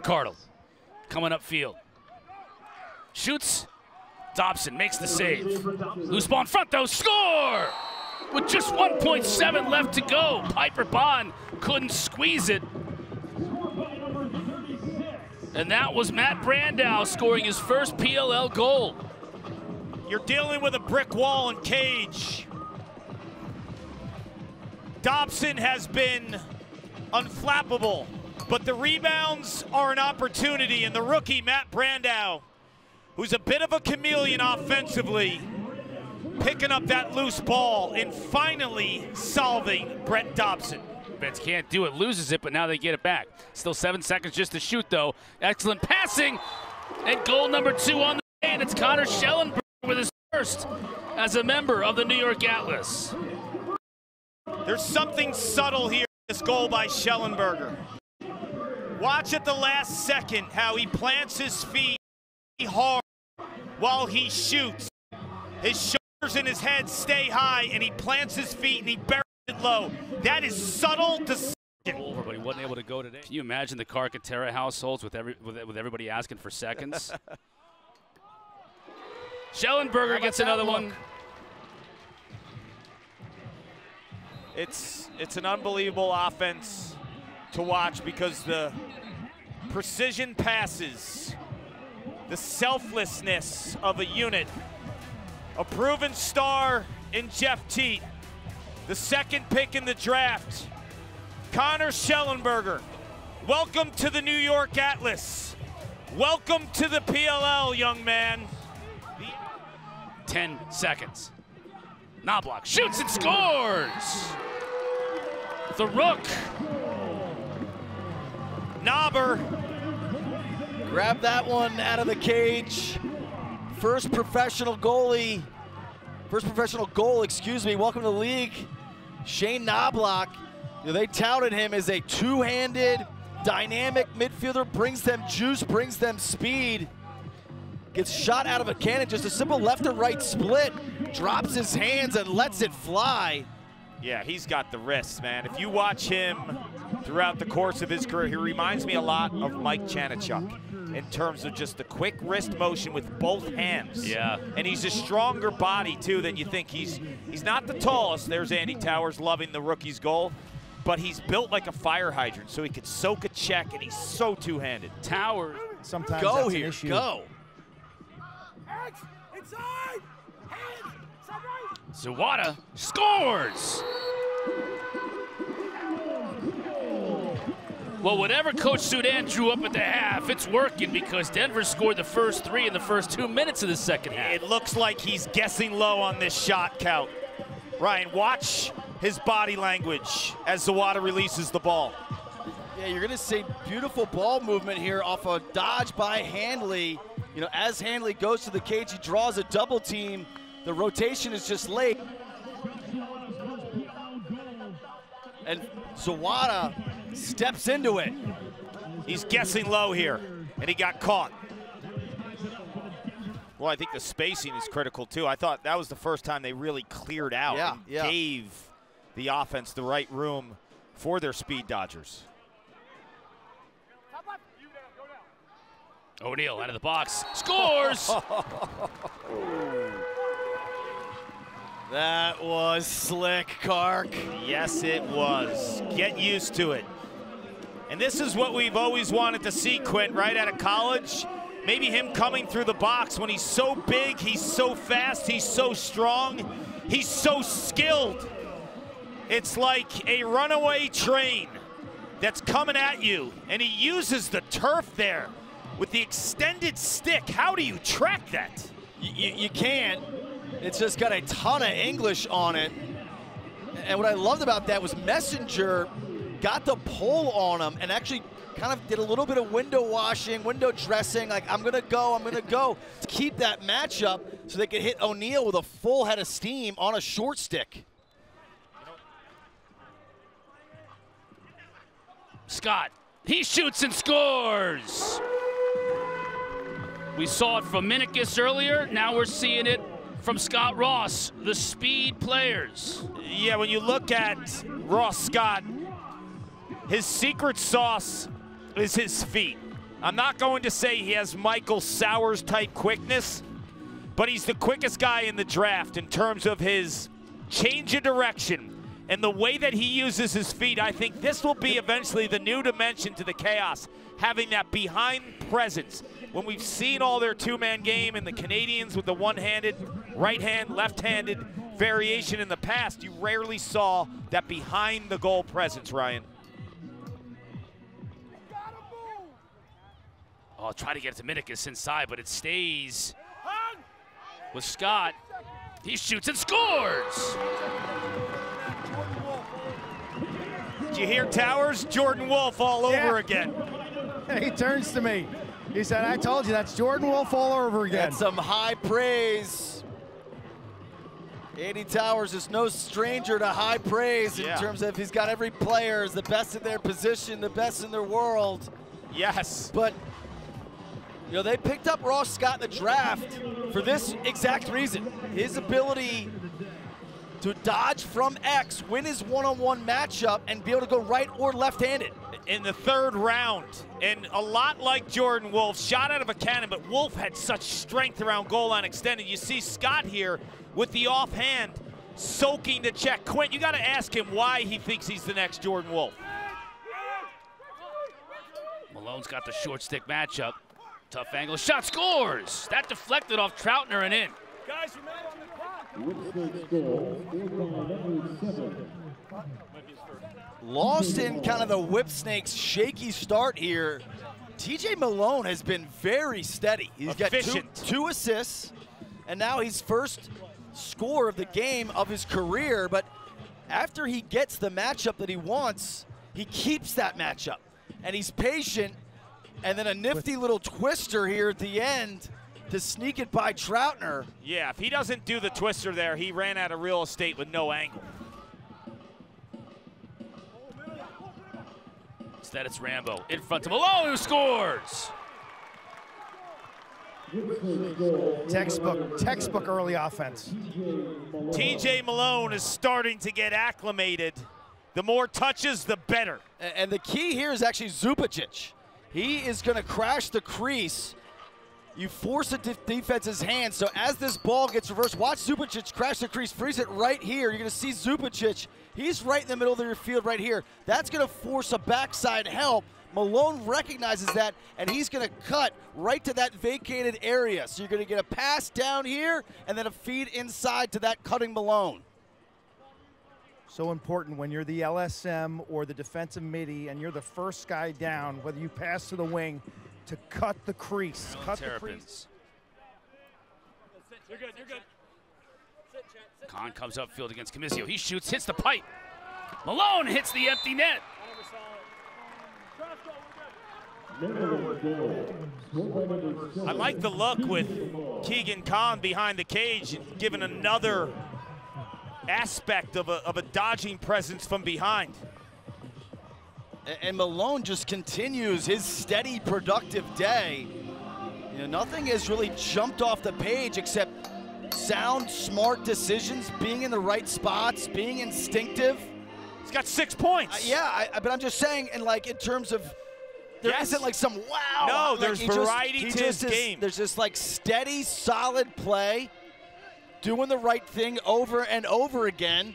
McCardle coming upfield. Shoots. Dobson makes the save. Loose ball in front though, score! With just 1.7 left to go. Piper Bond couldn't squeeze it. And that was Matt Brandow scoring his first PLL goal. You're dealing with a brick wall and cage. Dobson has been unflappable, but the rebounds are an opportunity, and the rookie, Matt Brandow, who's a bit of a chameleon offensively, picking up that loose ball and finally solving Brett Dobson. Vets can't do it, loses it, but now they get it back. Still 7 seconds just to shoot, though. Excellent passing, and goal number 2 on the day, and it's Connor Schellenberger with his first as a member of the New York Atlas. There's something subtle here in this goal by Schellenberger. Watch at the last second how he plants his feet hard while he shoots. His shoulders and his head stay high, and he plants his feet and he buries it low. That is subtle decision. But he wasn't able to go today. Can you imagine the Carcaterra households with everybody asking for seconds? Schellenberger gets another one. It's an unbelievable offense to watch because the precision passes, the selflessness of a unit, a proven star in Jeff Teat, the second pick in the draft, Connor Schellenberger. Welcome to the New York Atlas. Welcome to the PLL, young man. 10 seconds. Knobloch shoots and scores! The Rook. Knobber. Grab that one out of the cage. First professional goal, excuse me. Welcome to the league. Shane Knobloch. You know, they touted him as a two-handed, dynamic midfielder, brings them juice, brings them speed. Gets shot out of a cannon, just a simple left to right split, drops his hands and lets it fly. Yeah, he's got the wrist, man. If you watch him throughout the course of his career, he reminds me a lot of Mike Chanichuk in terms of just the quick wrist motion with both hands. Yeah. And he's a stronger body, too, than you think. He's not the tallest. There's Andy Towers loving the rookie's goal. But he's built like a fire hydrant, so he could soak a check, and he's so two-handed. Towers. Sometimes go that's here, an issue. go. Zawada scores! Well, whatever Coach Sudan drew up at the half, it's working because Denver scored the first 3 in the first 2 minutes of the second half. It looks like he's guessing low on this shot count. Ryan, watch his body language as Zawada releases the ball. Yeah, you're gonna see beautiful ball movement here off a dodge by Handley. You know, as Handley goes to the cage, he draws a double team. The rotation is just late. And Zawada steps into it. He's guessing low here, and he got caught. Well, I think the spacing is critical, too. I thought that was the first time they really cleared out and gave the offense the right room for their speed dodgers. O'Neal out of the box, scores! That was slick, Kark. Yes, it was. Get used to it. And this is what we've always wanted to see, Quint, right out of college. Maybe him coming through the box when he's so big, he's so fast, he's so strong, he's so skilled. It's like a runaway train that's coming at you, and he uses the turf there with the extended stick. How do you track that? You can't. It's just got a ton of English on it. And what I loved about that was Messenger got the pull on him and actually kind of did a little bit of window washing, window dressing, like I'm gonna go, to keep that matchup so they could hit O'Neal with a full head of steam on a short stick. Scott, he shoots and scores! We saw it from Minikis earlier, now we're seeing it from Scott Ross, the speed players. Yeah, when you look at Ross Scott, his secret sauce is his feet. I'm not going to say he has Michael Sowers type quickness, but he's the quickest guy in the draft in terms of his change of direction and the way that he uses his feet. I think this will be eventually the new dimension to the Chaos, having that behind presence. When we've seen all their two-man game and the Canadians with the one-handed, right-hand, left-handed variation in the past, you rarely saw that behind the goal presence, Ryan. Oh, try to get it to Minicus inside, but it stays with Scott. He shoots and scores! Did you hear Towers? Jordan Wolf all over again. He turns to me. He said, I told you, that's Jordan Wolf all over again. That's some high praise. Andy Towers is no stranger to high praise in terms of he's got every player is the best in their position, the best in their world. Yes. But you know, they picked up Ross Scott in the draft for this exact reason. His ability to dodge from X, win his one-on-one matchup, and be able to go right or left-handed. In the third round, and a lot like Jordan Wolf, shot out of a cannon, but Wolf had such strength around goal line extended. You see Scott here with the offhand, soaking the check. Quint, you got to ask him why he thinks he's the next Jordan Wolf. Malone's got the short stick matchup. Tough angle, shot, scores! That deflected off Troutner and in. Guys, you're on the clock. Lost in kind of the Whip Snakes' shaky start here. TJ Malone has been very steady. He's got two assists, and now he's first score of the game of his career. But after he gets the matchup that he wants, he keeps that matchup. And he's patient, and then a nifty little twister here at the end to sneak it by Troutner. Yeah, if he doesn't do the twister there, he ran out of real estate with no angle. Instead, it's Rambo in front of Malone, who scores. Textbook early offense. TJ Malone is starting to get acclimated. The more touches, the better. And the key here is actually Zupicic. He is going to crash the crease. You force the defense's hand, so as this ball gets reversed, watch Zupicic crash the crease, freeze it right here. You're going to see Zupicic. He's right in the middle of your field right here. That's going to force a backside help. Malone recognizes that, and he's going to cut right to that vacated area. So you're going to get a pass down here and then a feed inside to that cutting Malone. So important when you're the LSM or the defensive midi and you're the first guy down, whether you pass to the wing, to cut the crease. Cut the crease. You're good, you're good. Kahn comes upfield against Camizio. He shoots, hits the pipe. Malone hits the empty net. I like the look with Keegan Kahn behind the cage, given another aspect of a dodging presence from behind. And Malone just continues his steady, productive day. You know, nothing has really jumped off the page except sound, smart decisions, being in the right spots, being instinctive. He's got 6 points. But I'm just saying, and like in terms of, there isn't like some wow. No, like there's variety to his game. There's just like steady, solid play, doing the right thing over and over again.